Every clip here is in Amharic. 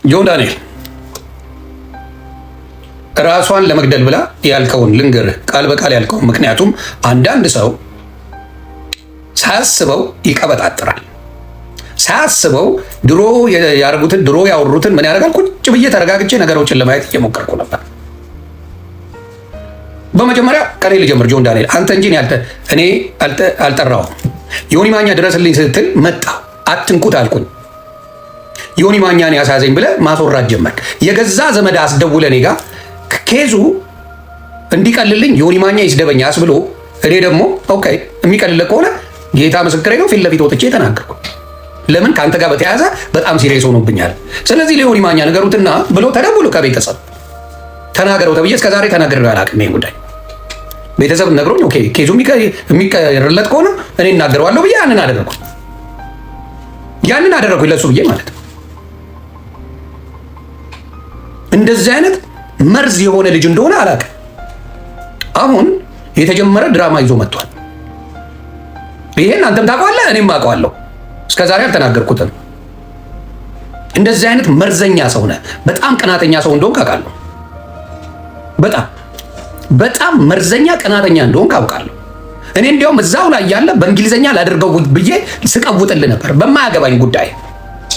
ጆን ዳንኤል ራሷን ለመግደል ብላ ያልከውን ልንገርህ፣ ቃል በቃል ያልከውን። ምክንያቱም አንዳንድ ሰው ሳያስበው ይቀበጣጥራል። ሳያስበው ድሮ ያደርጉትን ድሮ ያወሩትን ምን ያደርጋል? ቁጭ ብዬ ተረጋግቼ ነገሮችን ለማየት እየሞከርኩ ነበር። በመጀመሪያ ከኔ ልጀምር። ጆን ዳንኤል አንተ እንጂ እኔ አልጠራሁም። ዮኒ ማኛ ድረስልኝ ስትል መጣ። አትንኩት አልኩኝ። ዮኒ ማኛን ያሳዘኝ ብለህ ማስወራት ጀመርክ። የገዛ ዘመድ አስደውለህ እኔ ጋር ኬዙ እንዲቀልልኝ ዮኒ ማኛ ይስደበኝ አስብሎ እኔ ደግሞ ኦኬ የሚቀልልህ ከሆነ ጌታ ምስክሬ ነው ፊት ለፊት ወጥቼ ተናገርኩ። ለምን ከአንተ ጋር በተያያዘ በጣም ሲሪየስ ሆኖብኛል። ስለዚህ ለዮኒ ማኛ ነገሩትና ብሎ ተደውሎ ከቤተሰብ ተናገረው ተብዬ እስከዛሬ ተናግሬው አላውቅም። ይሄን ጉዳይ ቤተሰብ ነግሮኝ ኦኬ ኬዙ የሚቀርለት ከሆነ እኔ እናገረዋለሁ ብዬ ያንን አደረኩኝ ለሱ ብዬ ማለት ነው። እንደዚህ አይነት መርዝ የሆነ ልጅ እንደሆነ አላውቅም። አሁን የተጀመረ ድራማ ይዞ መጥቷል። ይሄን አንተም ታውቀዋለህ፣ እኔም አውቀዋለሁ። እስከዛሬ አልተናገርኩትም። እንደዚህ አይነት መርዘኛ ሰው ነህ። በጣም ቀናተኛ ሰው እንደሆንክ አውቃለሁ። በጣም መርዘኛ ቀናተኛ እንደሆንክ አውቃለሁ። እኔ እንዲያውም እዛው ላይ ያለ በእንግሊዝኛ ላደርገው ብዬ ስቀውጥልህ ነበር በማያገባኝ ጉዳይ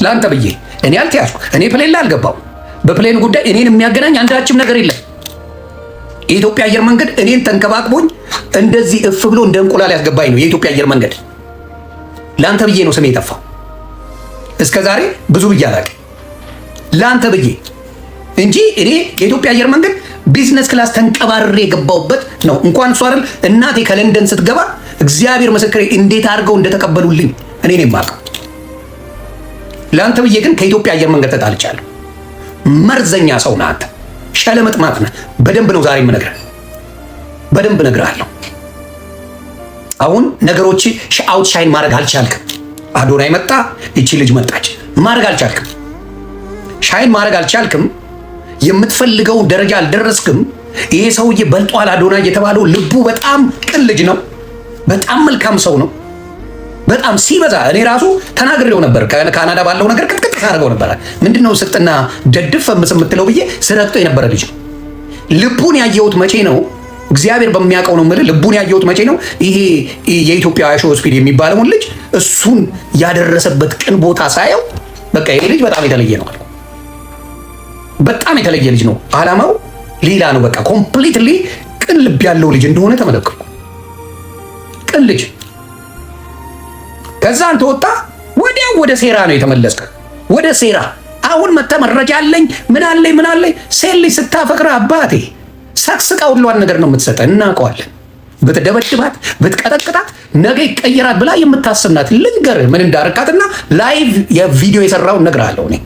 ለአንተ ብዬ። እኔ አልተያዝኩ፣ እኔ ፕሌን ላይ አልገባው። በፕሌን ጉዳይ እኔን የሚያገናኝ አንዳችም ነገር የለም። የኢትዮጵያ አየር መንገድ እኔን ተንከባክቦኝ እንደዚህ እፍ ብሎ እንደ እንቁላል ያስገባኝ ነው የኢትዮጵያ አየር መንገድ። ለአንተ ብዬ ነው ስሜ የጠፋው። እስከ ዛሬ ብዙ ብዬ አላውቅም፣ ለአንተ ብዬ እንጂ እኔ የኢትዮጵያ አየር መንገድ ቢዝነስ ክላስ ተንቀባርሬ የገባውበት ነው። እንኳን እሱ አይደል እናቴ ከለንደን ስትገባ እግዚአብሔር ምስክሬ እንዴት አድርገው እንደተቀበሉልኝ እኔ ነኝ የማውቀው። ለአንተ ብዬ ግን ከኢትዮጵያ አየር መንገድ ተጣልቻለሁ። መርዘኛ ሰው ነህ አንተ፣ ሸለመጥማት ነህ። በደንብ ነው ዛሬ የምነግርህ፣ በደንብ እነግርሃለሁ። አሁን ነገሮች አውት ሻይን ማድረግ አልቻልክም። አዶናይ መጣ፣ ይቺ ልጅ መጣች፣ ማድረግ አልቻልክም። ሻይን ማድረግ አልቻልክም። የምትፈልገው ደረጃ አልደረስክም። ይሄ ሰውዬ በልጧል። አዶናይ የተባለው ልቡ በጣም ቅን ልጅ ነው። በጣም መልካም ሰው ነው። በጣም ሲበዛ እኔ ራሱ ተናግሬው ነበር። ካናዳ ባለው ነገር ቅጥቅጥ ሳደርገው ነበር። ምንድነው ስጥና ደድፍ የምትለው ብዬ ስረግጠው የነበረ ልጅ ነው። ልቡን ያየሁት መቼ ነው? እግዚአብሔር በሚያውቀው ነው የምልህ። ልቡን ያየሁት መቼ ነው? ይሄ የኢትዮጵያ ሾው ስፒድ የሚባለውን ልጅ እሱን ያደረሰበት ቅን ቦታ ሳየው በቃ ይሄ ልጅ በጣም የተለየ ነው። በጣም የተለየ ልጅ ነው። ዓላማው ሌላ ነው። በቃ ኮምፕሊትሊ ቅን ልብ ያለው ልጅ እንደሆነ ተመለከትኩ። ቅን ልጅ። ከዛ አንተ ወጣ ወዲያው ወደ ሴራ ነው የተመለስከው። ወደ ሴራ አሁን መተህ መረጃ አለኝ ምን አለኝ ሴት ልጅ ስታፈቅረ አባቴ ሰቅስቃ ሁሏን ነገር ነው የምትሰጠ። እናውቀዋለን። ብትደበድባት ብትቀጠቅጣት ነገ ይቀየራል ብላ የምታስብናት። ልንገርህ ምን እንዳረካትና ላይቭ የቪዲዮ የሰራውን እነግርሃለሁ። እኔ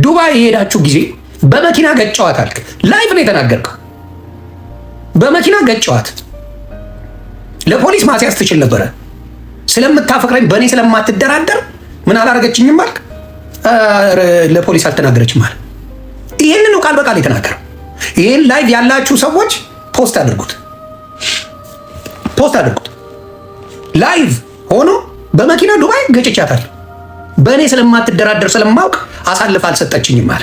ዱባይ የሄዳችሁ ጊዜ በመኪና ገጨዋት አልክ። ላይቭ ነው የተናገርከው። በመኪና ገጨዋት። ለፖሊስ ማስያዝ ትችል ነበረ። ስለምታፈቅረኝ በእኔ ስለማትደራደር ምን አላረገችኝም አልክ። ለፖሊስ አልተናገረችም አለ። ይህንን ነው ቃል በቃል የተናገረው። ይህን ላይቭ ያላችሁ ሰዎች ፖስት አድርጉት። ላይቭ ሆኖ በመኪና ዱባይ ገጭቻታል፣ በእኔ ስለማትደራደር ስለማውቅ አሳልፍ አልሰጠችኝም አለ።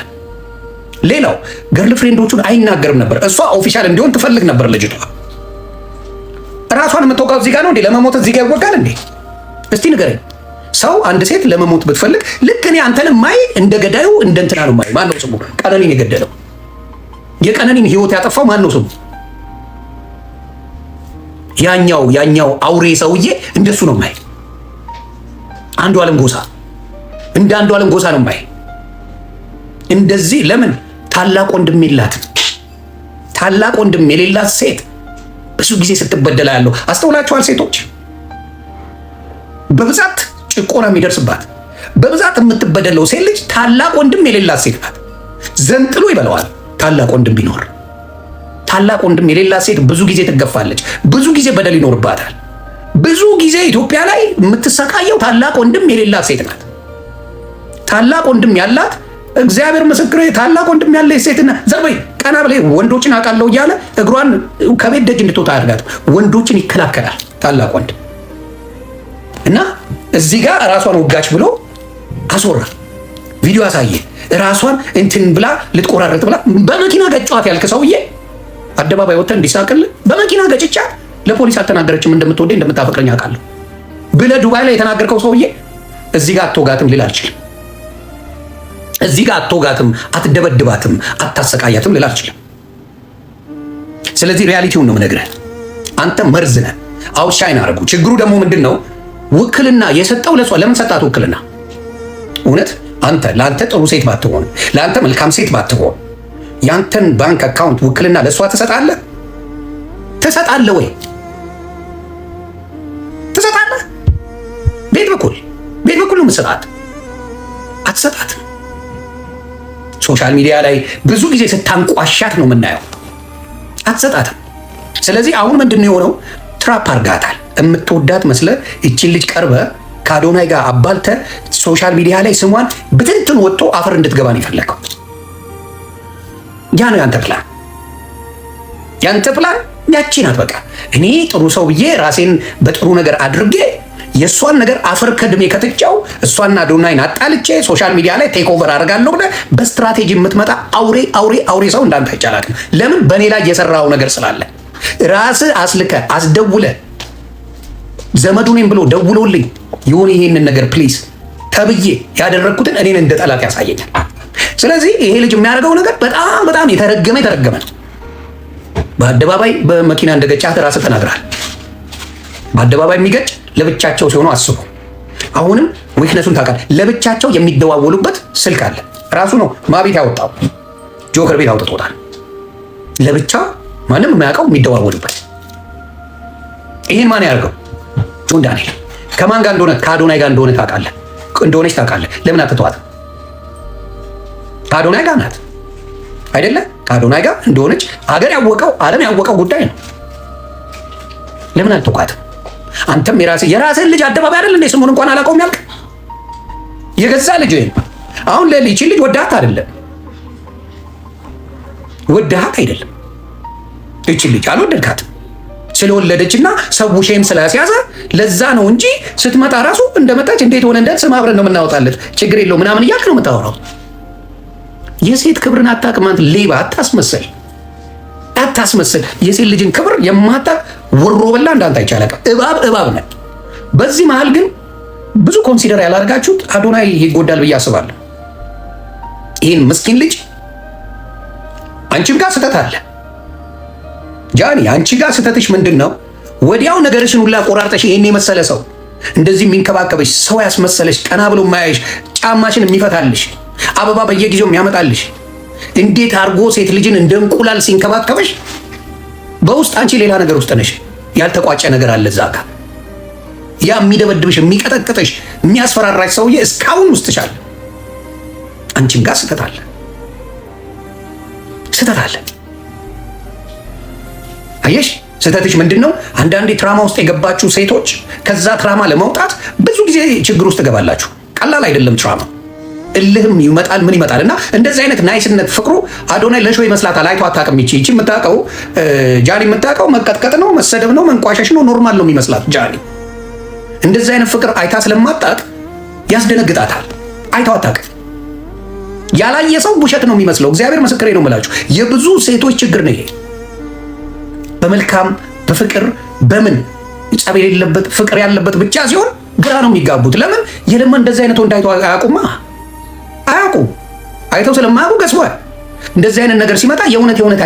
ሌላው ገርል ፍሬንዶቹን አይናገርም ነበር። እሷ ኦፊሻል እንዲሆን ትፈልግ ነበር ልጅቷ። ራሷን የምትወጋው እዚህ ጋር ነው እንዴ? ለመሞት እዚህ ጋር ይወጋል እንዴ? እስቲ ንገረኝ። ሰው አንድ ሴት ለመሞት ብትፈልግ ልክ እኔ አንተንም ማይ እንደ ገዳዩ እንደ እንትና ነው ማይ። ማን ነው ስሙ? ቀነኒን የገደለው የቀነኒን ህይወት ያጠፋው ማን ነው ስሙ? ያኛው አውሬ ሰውዬ እንደሱ ነው ማይ። አንዱዓለም ጎሳ እንደ አንዱዓለም ጎሳ ነው ማይ። እንደዚህ ለምን ታላቅ ወንድም የላትም? ታላቅ ወንድም የሌላት ሴት ብዙ ጊዜ ስትበደላ ያለው አስተውላችኋል? ሴቶች በብዛት ጭቆና የሚደርስባት በብዛት የምትበደለው ሴት ልጅ ታላቅ ወንድም የሌላት ሴት ናት። ዘንጥሎ ይበለዋል ታላቅ ወንድም ቢኖር። ታላቅ ወንድም የሌላት ሴት ብዙ ጊዜ ትገፋለች፣ ብዙ ጊዜ በደል ይኖርባታል። ብዙ ጊዜ ኢትዮጵያ ላይ የምትሰቃየው ታላቅ ወንድም የሌላት ሴት ናት። ታላቅ ወንድም ያላት እግዚአብሔር ምስክሬ፣ ታላቅ ወንድም ያለ ሴትና ዘርበይ ቀና ብለ ወንዶችን አውቃለሁ እያለ እግሯን ከቤት ደጅ እንድትወጣ ያደርጋት። ወንዶችን ይከላከላል ታላቅ ወንድም እና እዚህ ጋር ራሷን ወጋች ብሎ አስወራ። ቪዲዮ አሳየ። ራሷን እንትን ብላ ልትቆራረጥ ብላ በመኪና ገጫዋት ያልክ ሰውዬ አደባባይ ወጥተህ እንዲሳቅልህ በመኪና ገጭቻ ለፖሊስ አልተናገረችም እንደምትወደኝ እንደምታፈቅረኝ አውቃለሁ ብለህ ዱባይ ላይ የተናገርከው ሰውዬ እዚህ ጋር አትወጋትም ልል አልችልም። እዚህ ጋር አትወጋትም፣ አትደበድባትም፣ አታሰቃያትም ልል አልችልም። ስለዚህ ሪያሊቲውን ነው የምነግርህ። አንተ መርዝ ነህ። አውሻይን አደረጉ። ችግሩ ደግሞ ምንድን ነው? ውክልና የሰጠው ለሷ ለምን ሰጣት ውክልና? እውነት አንተ ለአንተ ጥሩ ሴት ባትሆን፣ ለአንተ መልካም ሴት ባትሆን ያንተን ባንክ አካውንት ውክልና ለሷ ትሰጣለህ? ትሰጣለህ ወይ? ትሰጣለህ? ቤት በኩል ነው የምትሰጣት? አትሰጣትም። ሶሻል ሚዲያ ላይ ብዙ ጊዜ ስታንቋሻት ነው የምናየው። አትሰጣትም። ስለዚህ አሁን ምንድን ነው የሆነው? ትራፕ አርጋታል። የምትወዳት መስለ እቺን ልጅ ቀርበ ከአዶናይ ጋር አባልተ ሶሻል ሚዲያ ላይ ስሟን ብትንትን ወጥቶ አፈር እንድትገባ ነው የፈለገው። ያ ነው ያንተ ፕላን። ያንተ ፕላን ያቺ ናት። በቃ እኔ ጥሩ ሰው ብዬ ራሴን በጥሩ ነገር አድርጌ የእሷን ነገር አፈር ከድሜ ከትጫው እሷና አዶናይን አጣልቼ ሶሻል ሚዲያ ላይ ቴክ ኦቨር አደርጋለሁ ብለህ በስትራቴጂ የምትመጣ አውሬ ሰው እንዳንተ አይቻላትም። ለምን? በእኔ ላይ የሰራው ነገር ስላለ ራስህ አስልከ አስደውለ ዘመዱ ነኝ ብሎ ደውሎልኝ ይሁን ይሄንን ነገር ፕሊዝ ተብዬ ያደረግኩትን እኔን እንደ ጠላት ያሳየኛል። ስለዚህ ይሄ ልጅ የሚያደርገው ነገር በጣም የተረገመ ነው። በአደባባይ በመኪና እንደገጫት ራስህ ተናግራል። በአደባባይ የሚገጭ ለብቻቸው ሲሆኑ አስቡ። አሁንም ዊክነሱን ታውቃለህ። ለብቻቸው የሚደዋወሉበት ስልክ አለ። ራሱ ነው ማቤት ያወጣው፣ ጆከር ቤት አውጥቶታል። ለብቻ ማንም የማያውቀው የሚደዋወሉበት። ይህን ማን ያደርገው? ጆን ዳንኤል። ከማን ጋር እንደሆነ? ከአዶናይ ጋር እንደሆነች ታውቃለህ። ለምን አትተዋት? ከአዶናይ ጋር ናት አይደለ? ከአዶናይ ጋር እንደሆነች አገር ያወቀው ዓለም ያወቀው ጉዳይ ነው። ለምን አትተዋትም? አንተም የራስህን ልጅ አደባባይ አይደል እንዴ ስሙን እንኳን አላውቀውም ያልክ የገዛ ልጅ አሁን ለልጅ ወዳት አይደለም እቺ ልጅ አልወደድካትም። ስለወለደችና ሰው ሼም ስላስያዘ ለዛ ነው እንጂ ስትመጣ ራሱ እንደመጣች እንዴት ሆነ ስም አብረን ነው የምናወጣለት ችግር የለው ምናምን እያልክ ነው የምታወራው። የሴት ክብርን አታውቅም አንተ ሌባ። አታስመስል። የሴት ልጅን ክብር የማታውቅ ወሮ በላ እንዳንተ አይቻለቅ እባብ ነህ። በዚህ መሃል ግን ብዙ ኮንሲደር ያላደርጋችሁት አዶናይ ይጎዳል ብዬ አስባለሁ። ይህን ምስኪን ልጅ አንቺም ጋር ስህተት አለ ጃኒ። አንቺ ጋር ስህተትሽ ምንድን ነው? ወዲያው ነገርሽን ሁላ ቆራርጠሽ ይሄን የመሰለ ሰው እንደዚህ የሚንከባከበሽ ሰው ያስመሰለሽ ቀና ብሎ ማያይሽ ጫማሽን የሚፈታልሽ አበባ በየጊዜው የሚያመጣልሽ እንዴት አርጎ ሴት ልጅን እንደ እንቁላል ሲንከባከበሽ በውስጥ አንቺ ሌላ ነገር ውስጥ ነሽ። ያልተቋጨ ነገር አለ እዛ ጋር። ያ የሚደበድብሽ የሚቀጠቅጥሽ የሚያስፈራራሽ ሰውዬ እስካሁን ውስጥሻል። አንቺም ጋር ስህተት አለ። አየሽ ስህተትሽ ምንድን ነው? አንዳንዴ ትራማ ውስጥ የገባችሁ ሴቶች ከዛ ትራማ ለመውጣት ብዙ ጊዜ ችግር ውስጥ ትገባላችሁ። ቀላል አይደለም ትራማ። እልህም ይመጣል ምን ይመጣል እና እንደዚህ አይነት ናይስነት ፍቅሩ አዶናይ ለሾ ይመስላታል። አይቶ አታውቅም። ይቺ የምታውቀው ጃኒ የምታውቀው መቀጥቀጥ ነው፣ መሰደብ ነው፣ መንቋሸሽ ነው፣ ኖርማል ነው የሚመስላት ጃኒ። እንደዚህ አይነት ፍቅር አይታ ስለማታውቅ ያስደነግጣታል። አይቶ አታውቅም። ያላየ ሰው ውሸት ነው የሚመስለው። እግዚአብሔር ምስክሬ ነው የምላችሁ። የብዙ ሴቶች ችግር ነው ይሄ። በመልካም በፍቅር በምን ጸብ የሌለበት ፍቅር ያለበት ብቻ ሲሆን ግራ ነው የሚጋቡት። ለምን የለማ እንደዚህ አይነት ወንድ አይቶ አያውቁማ። አይተው ስለማያውቁ ገስቧል። እንደዚህ አይነት ነገር ሲመጣ የእውነት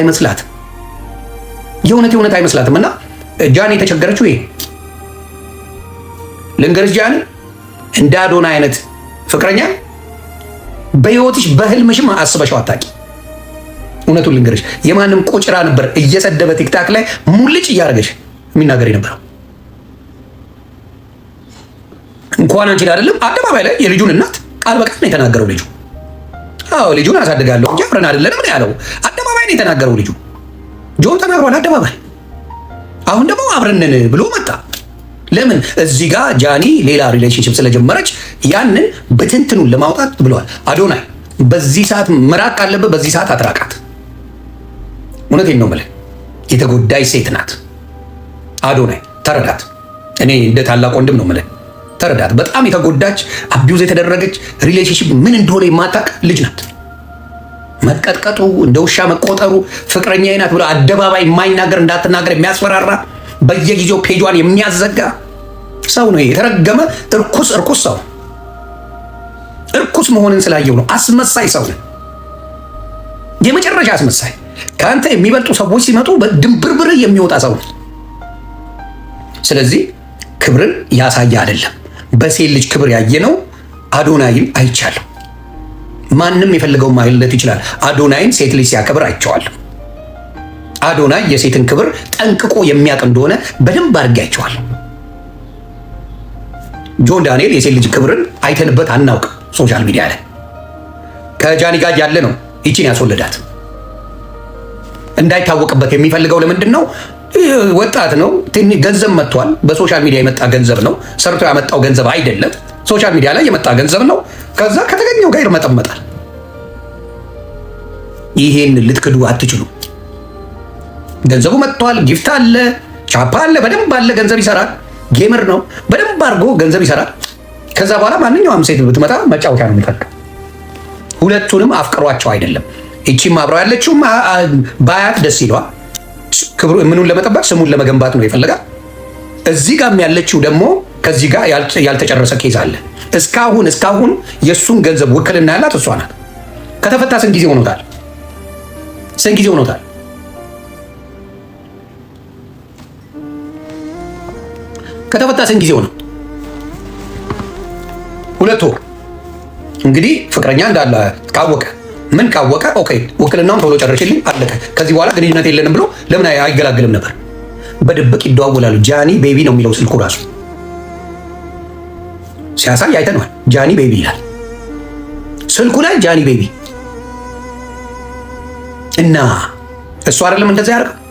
አይመስላትም። እና ጃኒ የተቸገረችው ይሄ ልንገርሽ፣ ጃኒ እንደ አዶናይ አይነት ፍቅረኛ በህይወትሽ በህልምሽም አስበሽው አታውቂ። እውነቱን ልንገርሽ፣ የማንም ቁጭራ ነበር እየሰደበ ቲክታክ ላይ ሙልጭ እያደረገሽ የሚናገር የነበረው። እንኳን አንቺን አይደለም አደባባይ ላይ የልጁን እናት ቃል በቃል ነው የተናገረው ልጁ። አዎ ልጁን አሳድጋለሁ እንጂ አብረን አይደለንም ነው ያለው። አደባባይ ነው የተናገረው ልጁ። ጆን ተናግሯል አደባባይ። አሁን ደግሞ አብረንን ብሎ መጣ። ለምን? እዚህ ጋር ጃኒ ሌላ ሪሌሽንሽፕ ስለጀመረች ያንን በትንትኑን ለማውጣት ብለዋል። አዶናይ በዚህ ሰዓት መራቅ ካለበት በዚህ ሰዓት አትራቃት። እውነቴን ነው የምልህ፣ የተጎዳይ ሴት ናት አዶናይ። ተረዳት። እኔ እንደ ታላቅ ወንድም ነው የምልህ፣ ተረዳት። በጣም የተጎዳች አቢዩዝ የተደረገች ሪሌሽንሽፕ ምን እንደሆነ የማታውቅ ልጅ ናት። መቀጥቀጡ፣ እንደ ውሻ መቆጠሩ፣ ፍቅረኛዬ ናት ብሎ አደባባይ የማይናገር እንዳትናገር የሚያስፈራራ በየጊዜው ፔጇን የሚያዘጋ ሰው ነው። የተረገመ እርኩስ ሰው። እርኩስ መሆንን ስላየው ነው። አስመሳይ ሰው ነው። የመጨረሻ አስመሳይ። ከአንተ የሚበልጡ ሰዎች ሲመጡ በድንብርብር የሚወጣ ሰው ነው። ስለዚህ ክብርን ያሳየ አይደለም። በሴት ልጅ ክብር ያየነው አዶናይን አይቻለሁ። ማንም የፈለገው ማይለት ይችላል። አዶናይን ሴት ልጅ ሲያከብር አይቼዋለሁ። አዶናይ የሴትን ክብር ጠንቅቆ የሚያውቅ እንደሆነ በደንብ አድርጌ አይቼዋለሁ። ጆን ዳንኤል የሴት ልጅ ክብርን አይተንበት አናውቅ። ሶሻል ሚዲያ ላይ ከጃኒ ጋር ያለ ነው ይቺን ያስወለዳት እንዳይታወቅበት የሚፈልገው ለምንድን ነው? ወጣት ነው። ገንዘብ መጥቷል። በሶሻል ሚዲያ የመጣ ገንዘብ ነው። ሰርቶ ያመጣው ገንዘብ አይደለም። ሶሻል ሚዲያ ላይ የመጣ ገንዘብ ነው። ከዛ ከተገኘው ጋር ይርመጠመጣል። ይሄን ልትክዱ አትችሉ። ገንዘቡ መጥቷል። ጊፍት አለ፣ ቻፓ አለ፣ በደንብ አለ። ገንዘብ ይሰራል። ጌመር ነው። በደንብ አድርጎ ገንዘብ ይሰራል። ከዛ በኋላ ማንኛውም ሴት ብትመጣ መጫወቻ ነው የሚፈልገው። ሁለቱንም አፍቅሯቸው አይደለም። እቺም አብረው ያለችው ባያት ደስ ይለዋል። ክብሩ ምኑን ለመጠበቅ ስሙን ለመገንባት ነው የፈለጋል። እዚህ ጋርም ያለችው ደግሞ ከዚህ ጋር ያልተጨረሰ ኬዝ አለ። እስካሁን የእሱን ገንዘብ ውክልና ያላት እሷ ናት። ከተፈታ ስንት ጊዜ ሆኖታል? ስንት ጊዜ ሆኖታል? ከተፈታ ስንት ጊዜ ሆነ? 2 ወር። እንግዲህ ፍቅረኛ እንዳለ ካወቀ ምን ካወቀ ኦኬ፣ ውክልናውን ቶሎ ጨርሽልኝ አለቀ። ከዚህ በኋላ ግንኙነት የለንም ብሎ ለምን አይገላግልም ነበር? በድብቅ ይደዋወላሉ። ጃኒ ቤቢ ነው የሚለው ስልኩ ራሱ ሲያሳይ አይተነዋል። ጃኒ ቤቢ ይላል ስልኩ ላይ ጃኒ ቤቢ። እና እሱ አይደለም እንደዛ ያደርገው።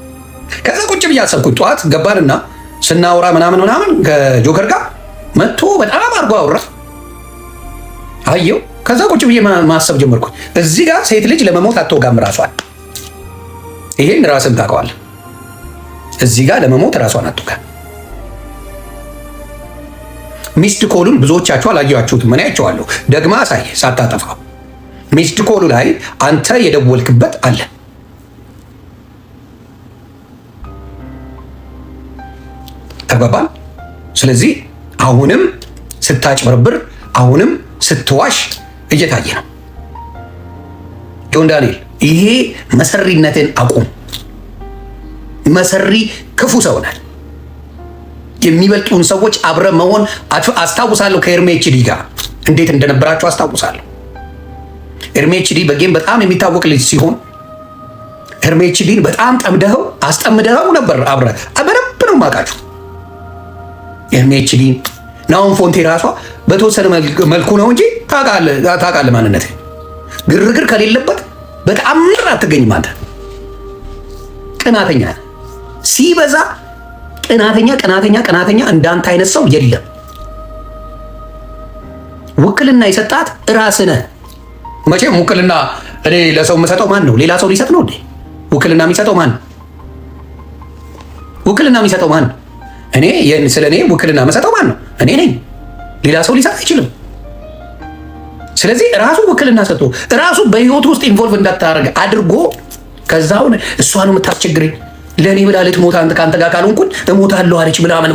ከዛ ቁጭ ብዬ አሰብኩት። ጠዋት ገባንና ስናወራ ምናምን ከጆከር ጋር መጥቶ በጣም አድርጎ አወራ። አየው። ከዛ ቁጭ ብዬ ማሰብ ጀመርኩ። እዚህ ጋር ሴት ልጅ ለመሞት አትወጋም ራሷን። ይሄን ራስን ታውቀዋለህ። እዚህ ጋር ለመሞት ራሷን አትወጋም። ሚስድ ኮሉን ብዙዎቻችሁ አላየኋችሁትም። ምን አይቼዋለሁ። ደግማ አሳይ ሳታጠፋው። ሚስድ ኮሉ ላይ አንተ የደወልክበት አለ። ተግባባን። ስለዚህ አሁንም ስታጭበርብር፣ አሁንም ስትዋሽ እየታየ ነው። ጆን ዳንኤል ይሄ መሰሪነትን አቁም። መሰሪ ክፉ ሰው ናል። የሚበልጡን ሰዎች አብረ መሆን አስታውሳለሁ። ከኤርሜችዲ ጋር እንዴት እንደነበራችሁ አስታውሳለሁ። ኤርሜችዲ በጌም በጣም የሚታወቅ ልጅ ሲሆን ኤርሜችዲን በጣም ጠምደኸው አስጠምደኸው ነበር። አብረ በደንብ ነው የማውቃችሁ። ኤርሜችዲን ናሁን ፎንቴ ራሷ በተወሰነ መልኩ ነው እንጂ ታውቃለህ ማንነት። ግርግር ከሌለበት በጣም አትገኝም አንተ። ቅናተኛ ሲበዛ ቅናተኛ እንዳንተ አይነት ሰው የለም። ውክልና የሰጣት ራስህ ነህ። መቼም ውክልና እኔ ለሰው የምሰጠው ማን ነው? ሌላ ሰው ሊሰጥ ነው እንዴ? ውክልና የሚሰጠው ማን ነው? ውክልና የሚሰጠው ማን ነው? ስለ እኔ ውክልና መሰጠው ማን ነው? እኔ ነኝ። ሌላ ሰው ሊሰጥ አይችልም። ስለዚህ ራሱ ውክልና ሰጥቶ ራሱ በህይወቱ ውስጥ ኢንቮልቭ እንዳታደርግ አድርጎ ከዛውን እሷ ነው የምታስቸግረኝ ለእኔ ብላ ልትሞት አንተ ከአንተ ጋር ካልሆንኩኝ እሞታለሁ አለች ምናምን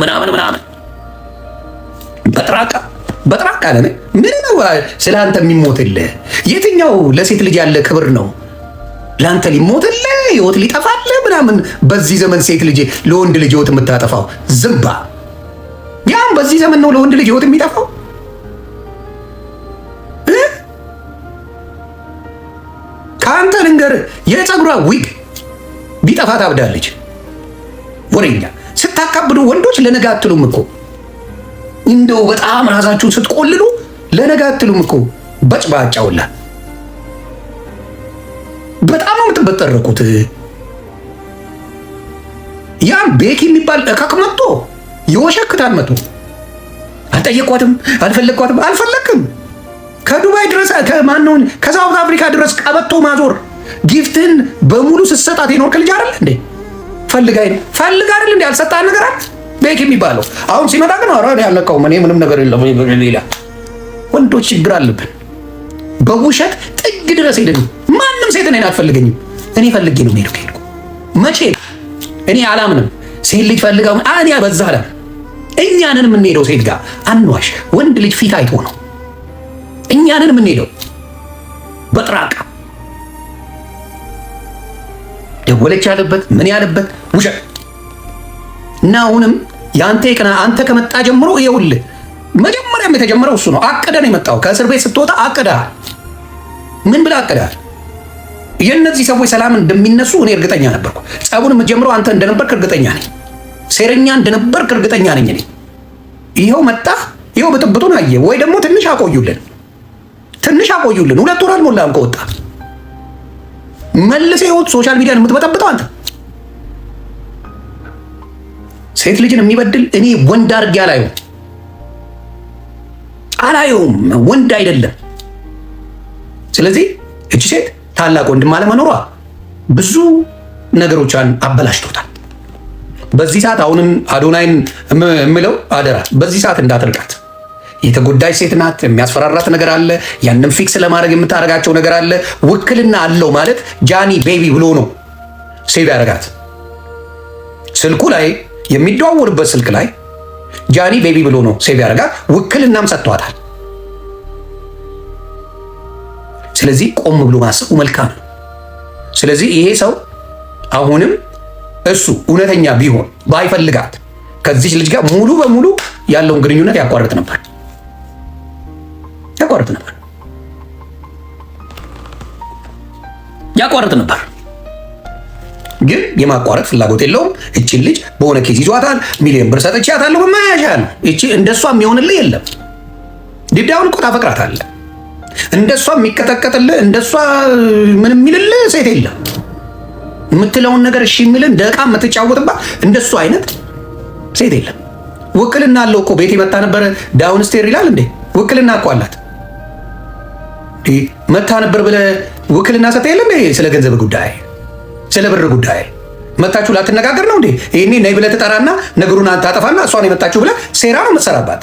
በጥራቃ ለኔ ምን ነው ስለ አንተ የሚሞትልህ? የትኛው ለሴት ልጅ ያለ ክብር ነው ለአንተ ሊሞትልህ ህይወት ሊጠፋልህ ምናምን? በዚህ ዘመን ሴት ልጅ ለወንድ ልጅ ህይወት የምታጠፋው ዝምባ። ያም በዚህ ዘመን ነው ለወንድ ልጅ ህይወት የሚጠፋው። ከአንተ ልንገርህ የፀጉሯ ዊግ ቢጠፋ ታብዳለች። ወሬኛ ስታካብዱ ወንዶች ለነገ አትሉም እኮ። እንደው በጣም ራሳችሁን ስትቆልሉ ለነገ አትሉም እኮ። በጭባጫውላ በጣም ነው የምትበጠረቁት። ያም ቤኪ የሚባል እካክ መጥቶ ይወሸክታል። መጥቶ አልጠየቋትም፣ አልፈለግክም። ከዱባይ ድረስ ከማንነውን ከሳውት አፍሪካ ድረስ ቀበቶ ማዞር ጊፍትን በሙሉ ስትሰጣት የኖርክ ልጅ አይደል እንዴ? ፈልጋ አይደል እንዴ? አልሰጣን ነገር አለ ቤክ የሚባለው። አሁን ሲመጣ ግን አራ ያለቀው እኔ ምንም ነገር የለም። ሌላ ወንዶች ችግር አለብን። በውሸት ጥግ ድረስ ሄደን ማንም ሴት እኔን አትፈልገኝም። እኔ ፈልጌ ነው ሄዱ ከሄድኩ መቼ እኔ አላምንም። ሴት ልጅ ፈልገው እኔ በዛ አላም እኛንን የምንሄደው ሴት ጋር አንዋሽ። ወንድ ልጅ ፊት አይቶ ነው እኛንን የምንሄደው በጥራቃ ደወለች ያለበት ምን ያለበት ውሸት እና አሁንም ያንተ ይቀና አንተ ከመጣ ጀምሮ ይኸውልህ መጀመሪያም የተጀመረው እሱ ነው። አቅደህ ነው የመጣው። ከእስር ቤት ስትወጣ አቅደሃል። ምን ብለህ አቅደሃል? የእነዚህ ሰዎች ሰላም እንደሚነሱ እኔ እርግጠኛ ነበርኩ። ጸቡን የምትጀምረው አንተ እንደነበርክ እርግጠኛ ነኝ። ሴረኛ እንደነበርክ እርግጠኛ ነኝ እኔ። ይኸው መጣህ፣ ይኸው ብጥብጡን አየህ። ወይ ደግሞ ትንሽ አቆዩልን፣ ትንሽ አቆዩልን። 2 ወር አልሞላም ከወጣ መልሰህ ይኸው ሶሻል ሚዲያን የምትበጠብጠው አንተ። ሴት ልጅን የሚበድል እኔ ወንድ አድርጌ አላየውም። ወንድ አይደለም። ስለዚህ እቺ ሴት ታላቅ ወንድም አለመኖሯ ብዙ ነገሮቿን አበላሽቶታል። በዚህ ሰዓት አሁንም አዶናይን የምለው አደራ፣ በዚህ ሰዓት እንዳትርቃት። የተጎዳች ሴት ናት። የሚያስፈራራት ነገር አለ። ያንን ፊክስ ለማድረግ የምታደርጋቸው ነገር አለ። ውክልና አለው ማለት ጃኒ ቤቢ ብሎ ነው ሴቭ ያደርጋት። ስልኩ ላይ የሚደዋወልበት ስልክ ላይ ጃኒ ቤቢ ብሎ ነው ሴቭ ያደርጋት። ውክልናም ሰጥቷታል። ስለዚህ ቆም ብሎ ማሰቡ መልካም ነው። ስለዚህ ይሄ ሰው አሁንም እሱ እውነተኛ ቢሆን ባይፈልጋት ከዚህ ልጅ ጋር ሙሉ በሙሉ ያለውን ግንኙነት ያቋርጥ ነበር። ግን የማቋረጥ ፍላጎት የለውም። እቺን ልጅ በሆነ ኬዝ ይዟታል። ሚሊዮን ብር ሰጥቻታለሁ በማያሻ ነው። እቺ እንደሷ የሚሆንልህ የለም። ዲዳውን እኮ ታፈቅራታለህ። እንደሷ የሚቀጠቀጥልህ እንደሷ ምን የሚልልህ ሴት የለም። የምትለውን ነገር እሺ የሚልህ እንደ ዕቃ የምትጫወትባት እንደሱ አይነት ሴት የለም። ውክልና አለው እኮ ቤት መታ ነበረ ዳውን ስቴር ይላል እንዴ? ውክልና እኮ አላት። መታ ነበር ብለህ ውክልና ሰጠህ የለም? ስለ ገንዘብ ጉዳይ ስለ ብር ጉዳይ መታችሁ ላትነጋገር ነው እንዴ? ይሄኔ ነይ ብለህ ትጠራና ነገሩን ታጠፋና እሷን የመጣችሁ ብለህ ሴራ ነው የምትሰራባት።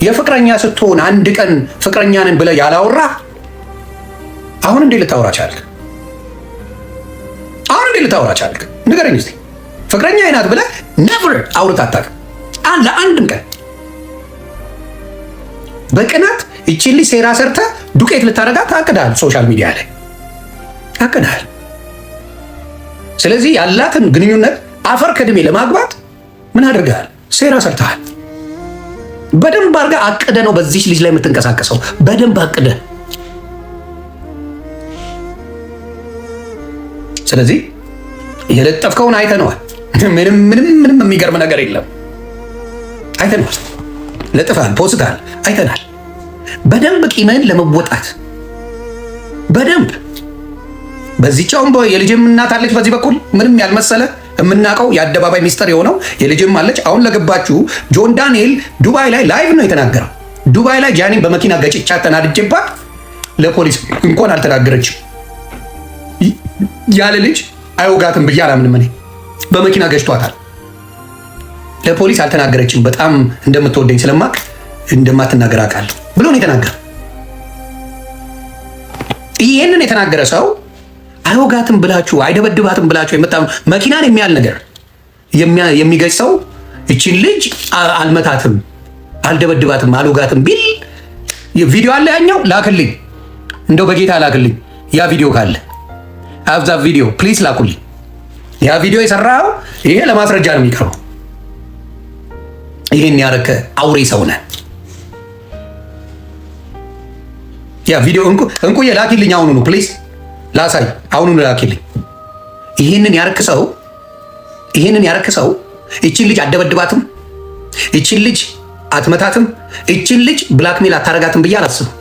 የፍቅረኛ ስትሆን አንድ ቀን ፍቅረኛ ነን ብለህ ያላወራ አሁን እንዴ ልታወራ ቻልክ? ንገረኝ እስቲ። ፍቅረኛ አይናት ብለህ ነቨር አውርተህ አታውቅም ለአንድም ቀን። በቅናት ይቺን ልጅ ሴራ ሰርተህ ዱቄት ልታረጋት አቅዳል፣ ሶሻል ሚዲያ ላይ አቅዳል። ስለዚህ ያላትን ግንኙነት አፈር ከድሜ ለማግባት ምን አድርገሃል? ሴራ ሰርተሃል። በደንብ አድርገህ አቅደህ ነው በዚህ ልጅ ላይ የምትንቀሳቀሰው። በደንብ አቅደህ። ስለዚህ የለጠፍከውን አይተነዋል። ምንም የሚገርም ነገር የለም። አይተነዋል። ለጥፋል፣ ፖስታል፣ አይተናል። በደንብ ቂምህን ለመወጣት በደንብ በዚህቻውም የልጅም እናት አለች። በዚህ በኩል ምንም ያልመሰለ የምናውቀው የአደባባይ ሚስጥር የሆነው የልጅም አለች። አሁን ለገባችሁ ጆን ዳንኤል ዱባይ ላይ ላይቭ ነው የተናገረው። ዱባይ ላይ ጃኒን በመኪና ገጭቻ ተናድጄባት ለፖሊስ እንኳን አልተናገረችም። ያለ ልጅ አይወጋትም ብዬ አላምንም እኔ። በመኪና ገጭቷታል። ለፖሊስ አልተናገረችም። በጣም እንደምትወደኝ ስለማቅ እንደማትናገር አውቃለሁ ብሎ ነው የተናገረው። ይህንን የተናገረ ሰው አይወጋትም ብላችሁ አይደበድባትም ብላችሁ መኪናን የሚያል ነገር የሚገጭ ሰው እቺን ልጅ አልመታትም፣ አልደበድባትም፣ አልወጋትም ቢል ቪዲዮ አለ። ያኛው ላክልኝ፣ እንደው በጌታ ላክልኝ። ያ ቪዲዮ ካለ አብዛ ቪዲዮ ፕሊስ ላኩልኝ። ያ ቪዲዮ የሰራው ይሄ ለማስረጃ ነው የሚቀርበው። ይሄን ያረከ አውሬ ሰው ነህ። ያ ቪዲዮ እንቁዬ ላኪልኝ አሁኑኑ ፕሊስ፣ ላሳይ አሁኑኑ ላኪልኝ። ይሄንን ያረከ ሰው እቺን ልጅ አደበድባትም፣ እቺን ልጅ አትመታትም፣ እቺን ልጅ ብላክሜል አታረጋትም ብዬ አላስብም።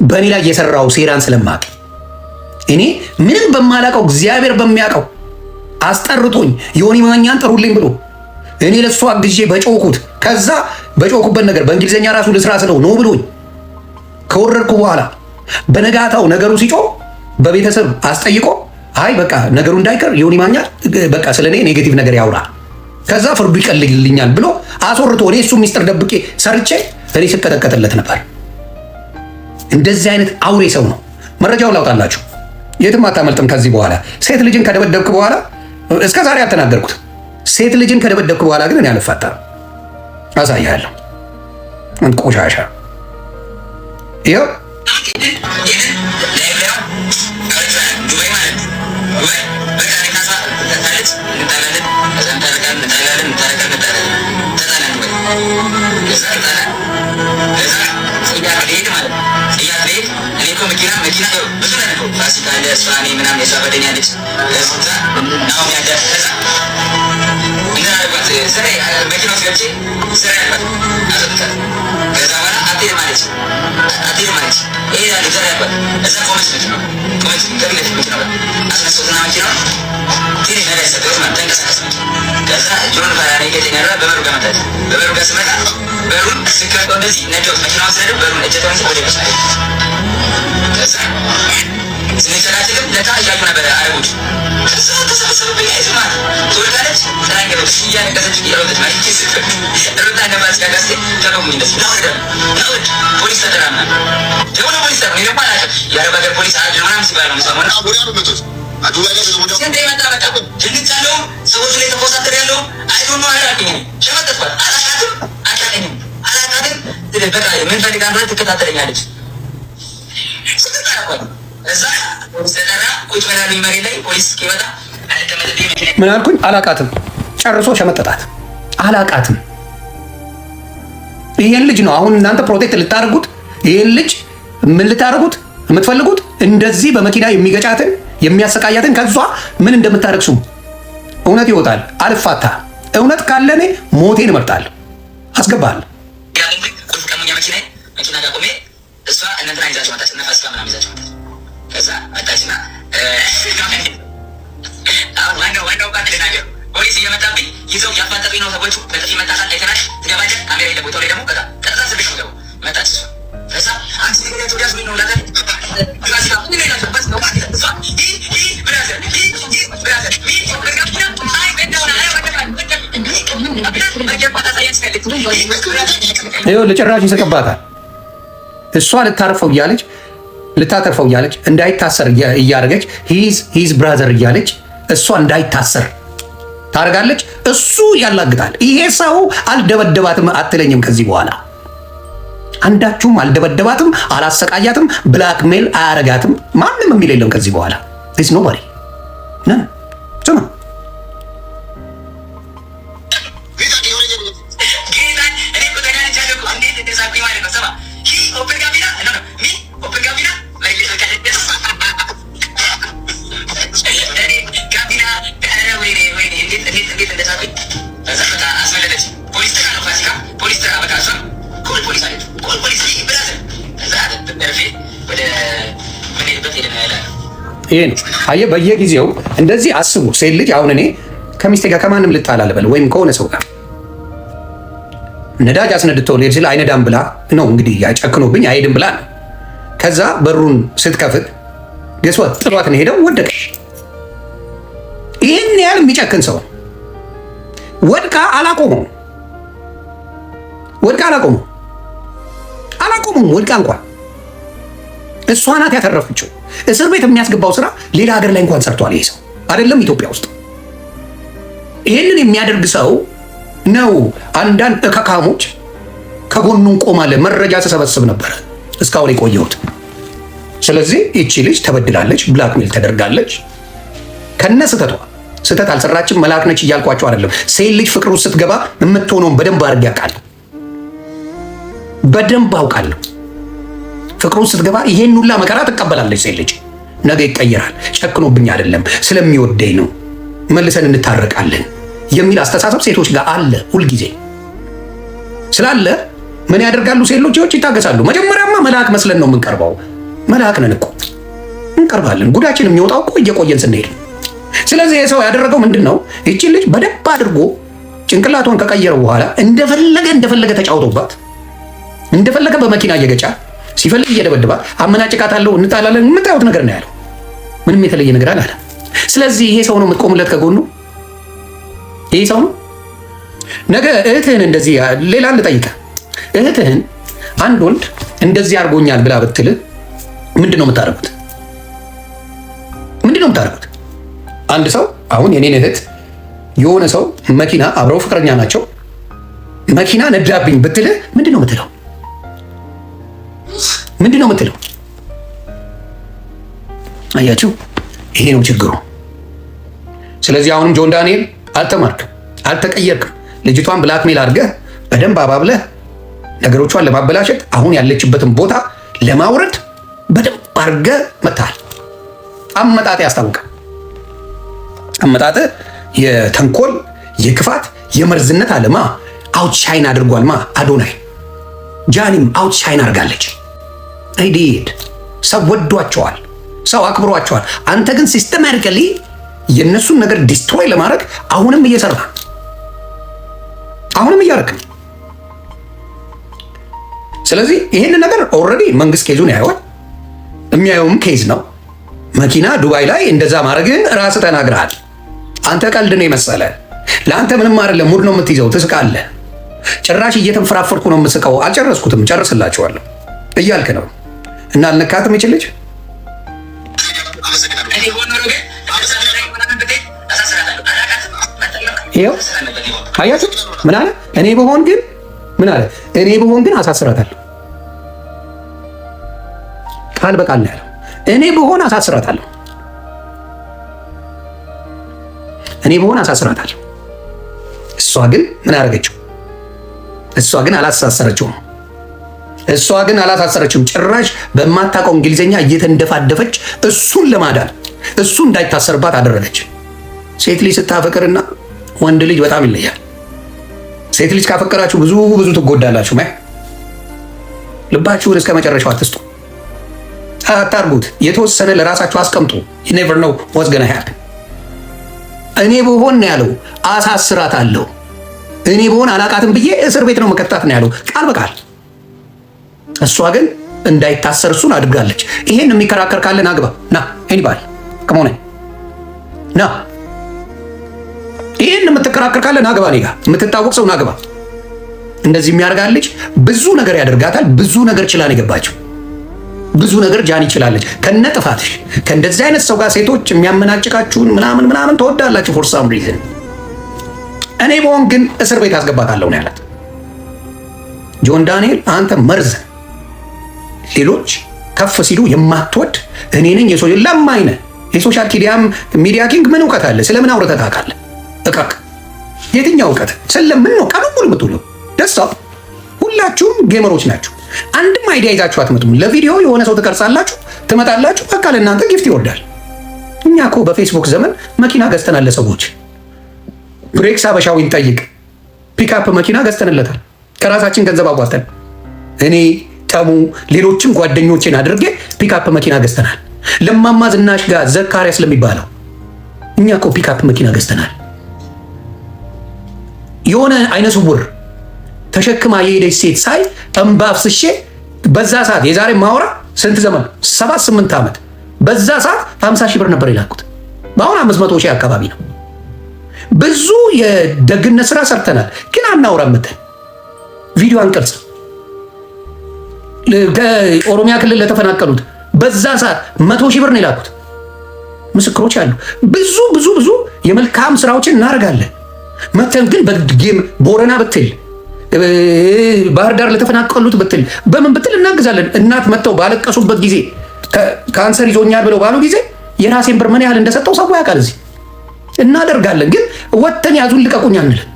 በእኔ ላይ የሰራው ሴራን ስለማቅ እኔ ምንም በማላውቀው እግዚአብሔር በሚያውቀው አስጠርቶኝ ዮኒ ማኛን ጥሩልኝ ብሎ እኔ ለሷ አግዤ በጮኩት ከዛ በጮኩበት ነገር በእንግሊዝኛ ራሱ ልስራ ስለው ነው ብሎኝ ከወረድኩ በኋላ በነጋታው ነገሩ ሲጮህ በቤተሰብ አስጠይቆ አይ በቃ ነገሩ እንዳይቀር ዮኒ ማኛ በቃ ስለኔ ኔጌቲቭ ነገር ያውራ ከዛ ፍርዱ ይቀልልኛል ብሎ አስወርቶ እኔ እሱ ሚስጥር ደብቄ ሰርቼ እኔ ስቀጠቀጥለት ነበር። እንደዚህ አይነት አውሬ ሰው ነው። መረጃውን ላውጣላችሁ። የትም አታመልጥም ከዚህ በኋላ። ሴት ልጅን ከደበደብክ በኋላ እስከ ዛሬ አልተናገርኩት። ሴት ልጅን ከደበደብክ በኋላ ግን እኔ አልፋታም። አሳያለሁ። ቆሻሻ ይኸው ምን አልኩኝ? አላቃትም። ጨርሶ ሸመጠጣት። አላቃትም። ይሄን ልጅ ነው አሁን እናንተ ፕሮቴክት ልታደርጉት። ይሄን ልጅ ምን ልታደርጉት የምትፈልጉት? እንደዚህ በመኪና የሚገጫትን የሚያሰቃያትን ከሷ ምን እንደምታደርግ ስሙ። እውነት ይወጣል። አልፋታ። እውነት ካለ እኔ ሞቴን እመርጣለሁ። አስገባለሁ። ፖሊስ እየመጣብኝ ይዘው ያፋጠጡኝ ነው ሰዎቹ። በጥፊ መታሳት አይተናል። ትገባለህ ካሜራ የለ ቦታው ላይ ደግሞ በቃ ቀጥታ ስልሽ ነው መጣች። ከዛ አንቺ ነገር ወዲያ ነው ላታ ጭራሽ ይስቅባታል። እሷ ልታርፈው እያለች እንዳይታሰር እያደረገች ሂዝ ብራዘር እያለች እሷ እንዳይታሰር ታደርጋለች። እሱ ያላግጣል። ይሄ ሰው አልደበደባትም አትለኝም። ከዚህ በኋላ አንዳችሁም አልደበደባትም፣ አላሰቃያትም፣ ብላክሜል አያረጋትም። ማንም የሚል የለም ከዚህ በኋላ ዲስ ኖባዲ ነን ስማ ይሄ ነው አየህ። በየጊዜው እንደዚህ አስቡ። ሴት ልጅ አሁን እኔ ከሚስቴ ጋር ከማንም ልጣላ ልበል ወይም ከሆነ ሰው ጋር ነዳጅ አስነድተው ሊሄድ ሲል አይነዳም ብላ ነው እንግዲህ ያጨክኖብኝ አይሄድም ብላ ነው። ከዛ በሩን ስትከፍት ገስዋት ጥሏት ነው ሄደው ወደቀች። ይህን ያህል የሚጨክን ሰው ወድቃ አላቆመው ወድቃ እንኳን እሷ ናት ያተረፈችው። እስር ቤት የሚያስገባው ስራ ሌላ ሀገር ላይ እንኳን ሰርቷል ይሄ ሰው አይደለም ኢትዮጵያ ውስጥ። ይህንን የሚያደርግ ሰው ነው። አንዳንድ እከካሞች ከጎኑ እንቆማለን። መረጃ ተሰበስብ ነበረ እስካሁን የቆየሁት። ስለዚህ ይቺ ልጅ ተበድላለች፣ ብላክሜል ተደርጋለች። ከነ ስህተት አልሰራችም። መልአክ ነች እያልኳቸው አይደለም። ሴት ልጅ ፍቅር ውስጥ ስትገባ የምትሆነውን በደንብ አድርጌ አውቃለሁ። በደንብ አውቃለሁ። ፍቅር ውስጥ ስትገባ ይሄን ሁላ መከራ ትቀበላለች ሴት ልጅ። ነገ ይቀየራል። ጨክኖብኝ አይደለም ስለሚወደኝ ነው፣ መልሰን እንታረቃለን የሚል አስተሳሰብ ሴቶች ጋር አለ። ሁልጊዜ ስላለ ምን ያደርጋሉ? ሴቶች ይታገሳሉ። መጀመሪያማ መልአክ መስለን ነው የምንቀርበው። መልአክ ነን እኮ እንቀርባለን። ጉዳችን የሚወጣው እኮ እየቆየን ስንሄድ። ስለዚህ የሰው ያደረገው ምንድን ነው? ይቺን ልጅ በደንብ አድርጎ ጭንቅላቷን ከቀየረው በኋላ እንደፈለገ ተጫውቶባት፣ እንደፈለገ በመኪና እየገጫ ሲፈልግ እየደበደባት፣ አመናጭቃታለሁ፣ እንጣላለን። የምታዩት ነገር ነው ያለው። ምንም የተለየ ነገር አላለ። ስለዚህ ይሄ ሰው ነው የምትቆምለት ከጎኑ። ይሄ ሰው ነው ነገ እህትህን እንደዚህ ሌላ ልጠይቅህ። እህትህን አንድ ወንድ እንደዚህ አድርጎኛል ብላ ብትል ምንድን ነው የምታደርጉት? ምንድን ነው የምታደርጉት? አንድ ሰው አሁን የኔን እህት የሆነ ሰው መኪና አብረው ፍቅረኛ ናቸው መኪና ነዳብኝ ብትል ምንድን ነው የምትለው? ምንድን ነው የምትለው? አያችሁ፣ ይሄ ነው ችግሩ። ስለዚህ አሁንም ጆን ዳንኤል አልተማርክም፣ አልተቀየርክም። ልጅቷን ብላክሜል አድርገህ በደንብ አባብለህ ነገሮቿን ለማበላሸት አሁን ያለችበትን ቦታ ለማውረድ በደንብ አድርገህ መጥተሃል። አመጣጥ ያስታውቃል። አመጣጥ የተንኮል የክፋት የመርዝነት አለማ አውትሻይን አድርጓልማ። አዶናይ ጃኒም አውትሻይን አድርጋለች። አይዲድ ሰው ወዷቸዋል፣ ሰው አክብሯቸዋል። አንተ ግን ሲስተማቲካሊ የእነሱን ነገር ዲስትሮይ ለማድረግ አሁንም እየሰራ አሁንም እያደረግ። ስለዚህ ይህንን ነገር ኦልሬዲ መንግስት ኬዙን ያየዋል። የሚያየውም ኬዝ ነው። መኪና ዱባይ ላይ እንደዛ ማድረግን ራስህ ተናግረሃል። አንተ ቀልድ ነው የመሰለ ለአንተ ምንም አይደለም። ሙድ ነው የምትይዘው፣ ትስቃለህ። ጭራሽ እየተንፈራፈርኩ ነው የምስቀው፣ አልጨረስኩትም፣ ጨርስላችኋለሁ እያልክ ነው። እና አልነካትም ይችልች ይኸው አያችሁ ምን አለ? እኔ በሆን ግን ምን አለ? እኔ በሆን ግን አሳስራታለሁ። ቃል በቃል ነው ያለው። እኔ በሆን አሳስራታለሁ። እኔ በሆን አሳስራታለሁ። እሷ ግን ምን አደረገችው? እሷ ግን አላሳሰረችውም። እሷ ግን አላሳሰረችውም። ጭራሽ በማታውቀው እንግሊዝኛ እየተንደፋደፈች እሱን ለማዳን እሱ እንዳይታሰርባት አደረገች። ሴት ልጅ ስታፈቅርና ወንድ ልጅ በጣም ይለያል። ሴት ልጅ ካፈቀራችሁ ብዙ ትጎዳላችሁ። ልባችሁን እስከ መጨረሻው አትስጡ፣ አታርጉት። የተወሰነ ለራሳችሁ አስቀምጡ። you never know what's gonna happen። እኔ በሆን ነው ያለው አሳስራታለሁ። እኔ በሆን አላቃትም ብዬ እስር ቤት ነው መከታት ነው ያለው ቃል በቃል። እሷ ግን እንዳይታሰር እሱን አድርጋለች። ይሄን የሚከራከር ካለ ናግባ ና ኤኒባል ከመሆነ ና ይሄን የምትከራከር ካለ ናግባ፣ እኔ ጋር የምትታወቅ ሰው ናግባ። እንደዚህ የሚያደርጋለች ብዙ ነገር ያደርጋታል። ብዙ ነገር ችላ ነው የገባችው። ብዙ ነገር ጃኒ ይችላለች። ከነ ጥፋትሽ ከእንደዚህ አይነት ሰው ጋር ሴቶች የሚያመናጭቃችሁን ምናምን ተወዳላችሁ ፎር ሳም ሪዝን። እኔ በሆን ግን እስር ቤት አስገባታለሁ ነው ያላት። ጆን ዳንኤል አንተ መርዝ፣ ሌሎች ከፍ ሲሉ የማትወድ እኔ ነኝ ለማይነ የሶሻል ሚዲያ ኪንግ ምን እውቀት አለ? ስለምን አውርተህ ታውቃለህ? እቃቅ የትኛው እውቀት? ስለምን ነው ቀኑ ሙሉ የምትውለው? ደስታ ሁላችሁም ጌመሮች ናችሁ። አንድም አይዲያ ይዛችሁ አትመጡም። ለቪዲዮ የሆነ ሰው ትቀርጻላችሁ፣ ትመጣላችሁ፣ በቃ ለእናንተ ጊፍት ይወርዳል። እኛ እኮ በፌስቡክ ዘመን መኪና ገዝተናል ለሰዎች። ብሬክስ አበሻዊን ጠይቅ፣ ፒክአፕ መኪና ገዝተንለታል ከራሳችን ገንዘብ አዋተን። እኔ ተሙ ሌሎችም ጓደኞቼን አድርጌ ፒክአፕ መኪና ገዝተናል። ለማማ ዝናሽ ጋር ዘካሪያስ ለሚባለው እኛ እኮ ፒክአፕ መኪና ገዝተናል። የሆነ አይነ ስውር ተሸክማ የሄደች ሴት ሳይ እንባ አፍስሼ በዛ ሰዓት የዛሬ ማውራ ስንት ዘመን 7-8 ዓመት በዛ ሰዓት 50 ሺህ ብር ነበር የላኩት። በአሁን 500 ሺህ አካባቢ ነው። ብዙ የደግነት ስራ ሰርተናል፣ ግን አናውራም። መተን ቪዲዮ አንቀርጽ። ከኦሮሚያ ክልል ለተፈናቀሉት በዛ ሰዓት 100 ሺህ ብር ነው የላኩት። ምስክሮች አሉ። ብዙ የመልካም ስራዎችን እናደርጋለን። መተን ግን በጌም ቦረና ብትል ባህር ዳር ለተፈናቀሉት ብትል በምን ብትል እናግዛለን። እናት መጥተው ባለቀሱበት ጊዜ ካንሰር ይዞኛል ብለው ባሉ ጊዜ የራሴን ብር ምን ያህል እንደሰጠው ሰው ያውቃል። እዚህ እናደርጋለን፣ ግን ወተን ያዙን ልቀቁኝ አንልም።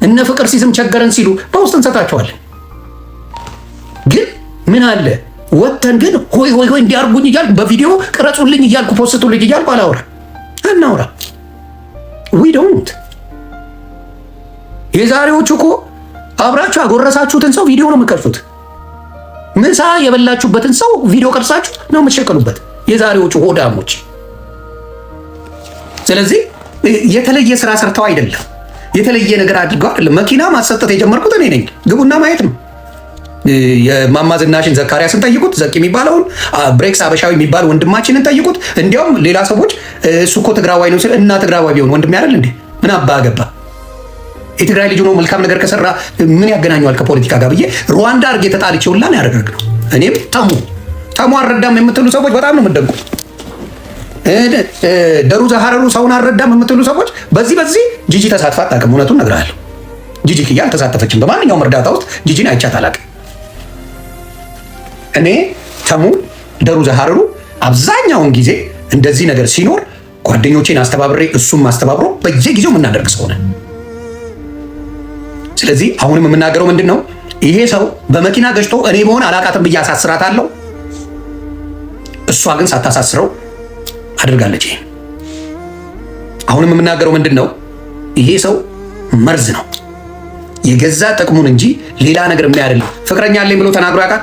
እነ ፍቅር ሲስም ቸገረን ሲሉ በውስጥ እንሰጣቸዋለን። ግን ምን አለ ወተን ግን ሆይ እንዲያርጉኝ እያልኩ በቪዲዮ ቅረጹልኝ እያልኩ ፖስቱልኝ እያልኩ አናውራ። ዊ ዶንት። የዛሬዎቹ እኮ አብራችሁ ያጎረሳችሁትን ሰው ቪዲዮ ነው የምትቀርጹት። ምሳ የበላችሁበትን ሰው ቪዲዮ ቀርጻችሁ ነው የምትሸቀሉበት የዛሬዎቹ ሆዳሞች። ስለዚህ የተለየ ስራ ሰርተው አይደለም፣ የተለየ ነገር አድርገው አይደለም። መኪና ማሰጠት የጀመርኩት እኔ ነኝ። ግቡና ማየት ነው። የማማ ዝናሽን ዘካሪያስን ጠይቁት፣ ዘቂ የሚባለውን ብሬክስ አበሻዊ የሚባል ወንድማችንን ጠይቁት። እንዲያውም ሌላ ሰዎች እሱ እኮ ትግራዋይ ነው ሲል እና ትግራዋይ ቢሆን ወንድም ያደል እንዴ? ምን አባ ገባ? የትግራይ ልጅ ነው መልካም ነገር ከሰራ ምን ያገናኘዋል ከፖለቲካ ጋር ብዬ ሩዋንዳ አድርጌ ተጣልቼ ሁላ ነው ያደረግነው። እኔም ተሙ አልረዳም የምትሉ ሰዎች በጣም ነው የምትደንቁ። ደሩዛ ሀረሩ ሰውን አልረዳም የምትሉ ሰዎች በዚህ ጂጂ ተሳትፋ አታውቅም። እውነቱን እነግርሃለሁ። ጂጂ ኪያ አልተሳተፈችም። በማንኛውም እርዳታ ውስጥ ጂጂን አይቻት አላውቅም። እኔ ተሙ ደሩዛ ሀረሩ አብዛኛውን ጊዜ እንደዚህ ነገር ሲኖር ጓደኞቼን አስተባብሬ እሱም አስተባብሮ በየጊዜው የምናደርግ ሰው ነን። ስለዚህ አሁንም የምናገረው ምንድን ነው? ይሄ ሰው በመኪና ገጭቶ እኔ በሆነ አላቃትም ብዬ አሳስራታለሁ። እሷ ግን ሳታሳስረው አድርጋለች። ይሄ አሁንም የምናገረው ምንድን ነው? ይሄ ሰው መርዝ ነው። የገዛ ጥቅሙን እንጂ ሌላ ነገር የሚያደርግ ፍቅረኛ አለኝ ብሎ ተናግሮ ያውቃል?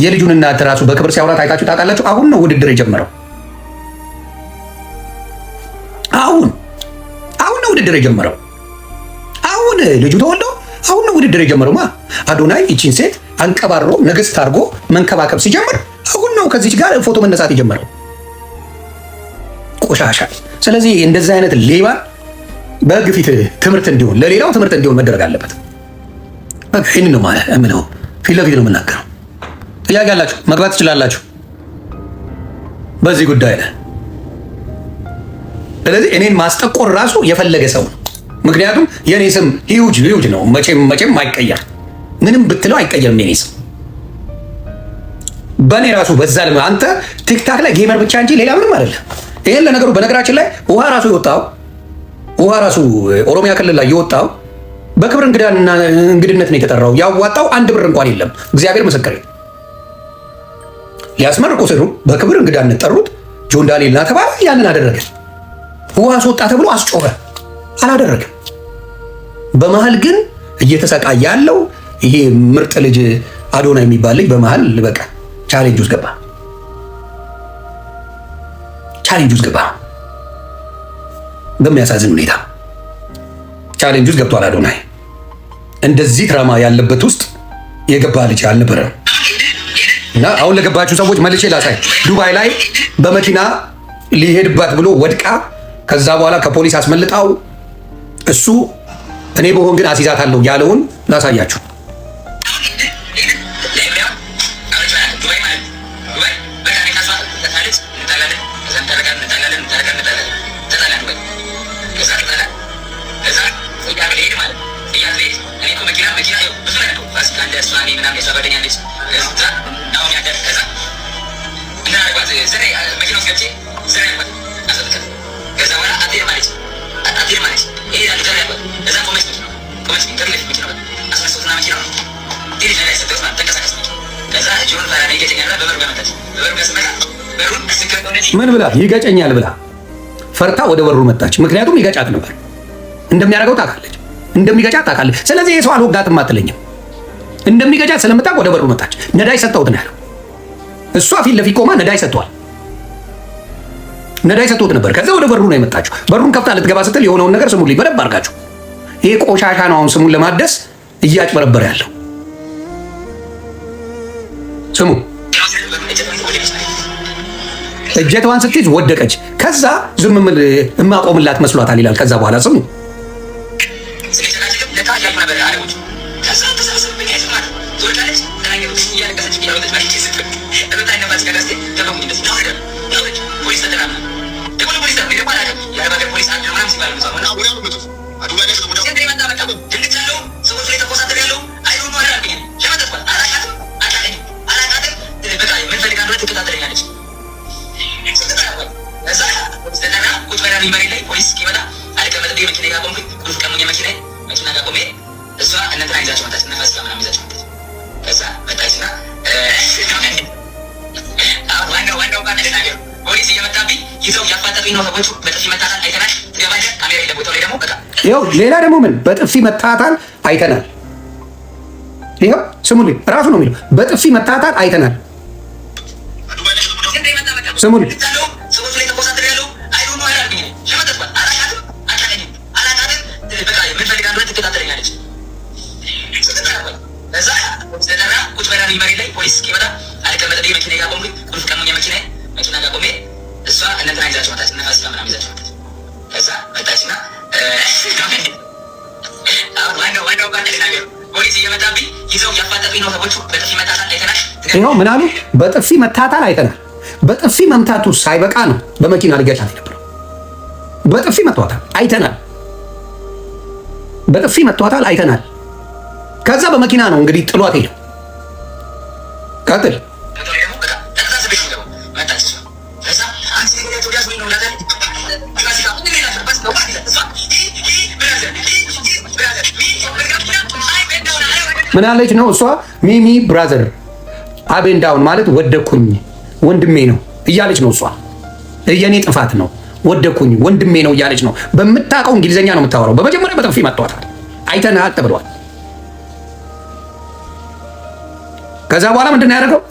የልጁን እናት ራሱ በክብር ሲያወራ ታይታችሁ ታውቃላችሁ? አሁን ነው ውድድር የጀመረው። አሁን ነው ውድድር የጀመረው። አሁን ልጁ ተወልዶ አሁን ነው ውድድር የጀመረው። አዶናይ ይቺን ሴት አንቀባሮ ንግስት አድርጎ መንከባከብ ሲጀምር አሁን ነው ከዚች ጋር ፎቶ መነሳት የጀመረው። ቆሻሻ። ስለዚህ እንደዚህ አይነት ሌባ በህግ ፊት ትምህርት እንዲሆን ለሌላው ትምህርት እንዲሆን መደረግ አለበት። ይህን ነው ማለት እምለው። ፊት ለፊት ነው የምናገረው። ጥያቄ አላችሁ መግባት ትችላላችሁ በዚህ ጉዳይ ላይ። ስለዚህ እኔን ማስጠቆር ራሱ የፈለገ ሰው ነው። ምክንያቱም የኔ ስም ሂውጅ ነው። መቼም አይቀየር። ምንም ብትለው አይቀየርም የኔ ስም። በእኔ ራሱ በዛ አንተ ቲክታክ ላይ ጌመር ብቻ እንጂ ሌላ ምንም አይደለም። ይሄን ለነገሩ በነገራችን ላይ ውሃ ራሱ ኦሮሚያ ክልል ላይ የወጣው በክብር እንግድነት ነው የተጠራው። ያዋጣው 1 ብር እንኳን የለም። እግዚአብሔር ምስክር። ሊያስመርቁ ሲሉ በክብር እንግዳነት ጠሩት። ጆን ዳንኤልና ተባለ። ያንን አደረገ። ውሃ አስወጣ ተብሎ አስጮኸ። አላደረገም። በመሃል ግን እየተሰቃየ ያለው ይሄ ምርጥ ልጅ አዶናይ የሚባል ልጅ በመሃል በቃ ቻሌንጅ ውስጥ ገባ። በሚያሳዝን ሁኔታ ቻሌንጅ ውስጥ ገብቷል አዶናይ። እንደዚህ ትራማ ያለበት ውስጥ የገባ ልጅ አልነበረም። እና አሁን ለገባችሁ ሰዎች መልሼ ላሳይ። ዱባይ ላይ በመኪና ሊሄድባት ብሎ ወድቃ ከዛ በኋላ ከፖሊስ አስመልጣው እሱ እኔ በሆን ግን አስይዛታለሁ ያለውን ላሳያችሁ። ምን ብላ ይገጨኛል ብላ ፈርታ ወደ በሩ መጣች። ምክንያቱም ይገጫት ነበር። እንደሚያደርገው ታውቃለች፣ እንደሚገጫት ታውቃለች። ስለዚህ የሰው አልወጋትም አትለኝም። እንደሚገጫት ስለምታውቅ ወደ በሩ መጣች። ነዳይ ሰጠሁት ነው ያለው። እሷ ፊት ለፊት ቆማ ነዳይ ሰጥቷል። ነዳይ ሰጥቶት ነበር። ከዛ ወደ በሩ ነው የመጣችው። በሩን ከፍታ ልትገባ ስትል የሆነውን ነገር ስሙልኝ በደንብ አድርጋችሁ። ይሄ ቆሻሻ ነው አሁን ስሙን ለማደስ እያጭበረበረ ያለው። ስሙ። እጀቷን ስትይዝ ወደቀች። ከዛ ዝም እማቆምላት መስሏታል ይላል። ከዛ በኋላ ስሙ ይኸው ሌላ ደግሞ ምን በጥፊ መታታል አይተናል። ይኸው ስሙልኝ፣ ራሱ ነው የሚለው በጥፊ መታታል አይተናል። ስሙልኝ ይኸው ምን አሉ? በጥፊ መታታል አይተናል። በጥፊ መምታቱ ሳይበቃ ነው በመኪና ሊገጫት የነበረው። በጥፊ መቷታል አይተናል። በጥፊ መቷታል አይተናል። ከዛ በመኪና ነው እንግዲህ ጥሏት ሄደው። ቀጥል። ምን አለች ነው እሷ? ሚሚ ብራዘር አቤን ዳውን ማለት ወደኩኝ ወንድሜ ነው እያለች ነው እሷ። የኔ ጥፋት ነው ወደኩኝ ወንድሜ ነው እያለች ነው። በምታውቀው እንግሊዘኛ ነው የምታወራው። በመጀመሪያ በጥፊ መቷታል አይተናል ተብሏል። ከዛ በኋላ ምንድን ነው ያደረገው?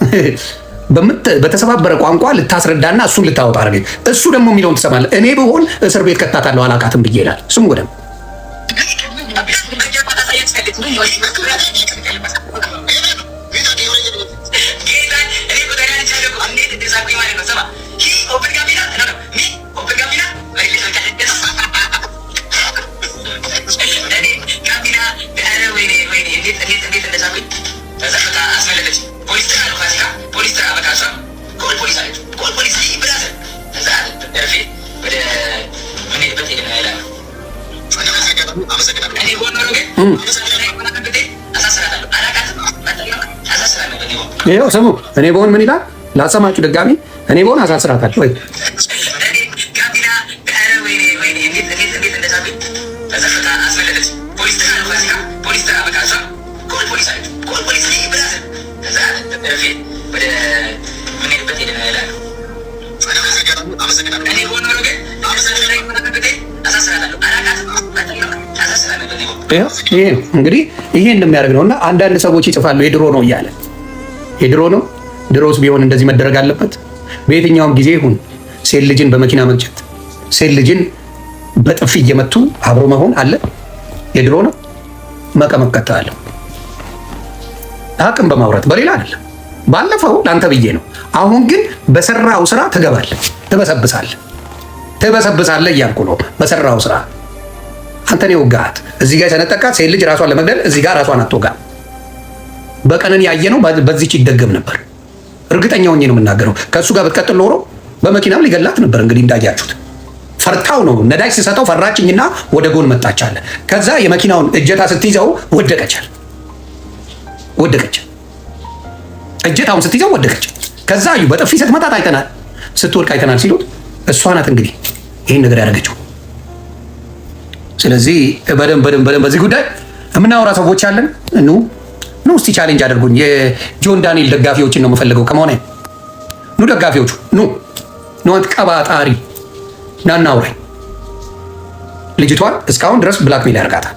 በተሰባበረ ቋንቋ ልታስረዳና እሱን ልታወጣ አደረገች። እሱ ደግሞ የሚለውን ትሰማለህ። እኔ ብሆን እስር ቤት ከታታለሁ አላቃትም ብዬ ይላል። ስሙ ወደም ይኸው ስሙ። እኔ በሆን ምን ይላል ላሰማችሁ ድጋሚ። እኔ በሆን አሳስራታለሁ ወይ ይሄ ነው እንግዲህ ይሄ እንደሚያደርግ ነውና አንዳንድ ሰዎች ይጽፋሉ የድሮ ነው እያለ የድሮ ነው። ድሮስ ቢሆን እንደዚህ መደረግ አለበት? በየትኛውም ጊዜ ይሁን ሴት ልጅን በመኪና መግጨት፣ ሴት ልጅን በጥፊ እየመቱ አብሮ መሆን አለ? የድሮ ነው። መቀመቀጣለሁ አቅም በማውራት በሌላ አይደለም። ባለፈው ለአንተ ብዬ ነው። አሁን ግን በሰራው ስራ ትገባለህ፣ ትበሰብሳለህ እያልኩ ነው። በሰራው ስራ አንተ ነው ወጋት። እዚህ ጋር የተነጠቃት ሴት ልጅ ራሷን ለመግደል እዚህ ጋር ራሷን አትወጋም። በቀንን ያየነው በዚህች ይደገም ነበር። እርግጠኛ ሆኜ ነው የምናገረው። ከእሱ ጋር ብትቀጥል ኖሮ በመኪናም ሊገላት ነበር። እንግዲህ እንዳያችሁት ፈርታው ነው ነዳጅ ሲሰጠው ፈራችኝና ወደ ጎን መጣቻለ። ከዛ የመኪናውን እጀታ ስትይዘው ወደቀች። እጀታውን ስትይዘው ወደቀች። ከዛ እዩ በጥፊ ስትመታት አይተናል፣ ስትወድቅ አይተናል ሲሉት እሷ ናት እንግዲህ ይህን ነገር ያደረገችው። ስለዚህ በደንብ በዚህ ጉዳይ የምናወራ ሰዎች አለን። ኑ እስቲ ቻሌንጅ አድርጉኝ። የጆን ዳንኤል ደጋፊዎችን ነው የምፈልገው። ከመሆነ ኑ ደጋፊዎቹ ኑ ቀባጣሪ ናናውራኝ። ልጅቷን እስካሁን ድረስ ብላክሜል ያደርጋታል።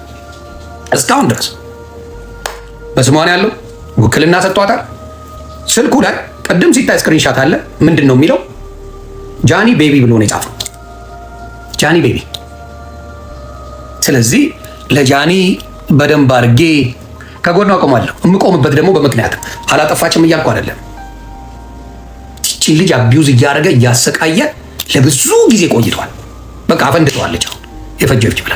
እስካሁን ድረስ በስሟን ያለው ውክልና ሰጥቷታል። ስልኩ ላይ ቅድም ሲታይ ስክሪንሻት አለ። ምንድን ነው የሚለው? ጃኒ ቤቢ ብሎ ነው የጻፈው። ጃኒ ቤቢ። ስለዚህ ለጃኒ በደንብ አድርጌ ከጎኗ አቆማለሁ። የምቆምበት ደግሞ በምክንያት አላጠፋችም እያልኩ አይደለም። ይቺ ልጅ አቢዩዝ እያደረገ እያሰቃየ ለብዙ ጊዜ ቆይቷል። በቃ አፈንድተዋለች። አሁን የፈጀች ብላ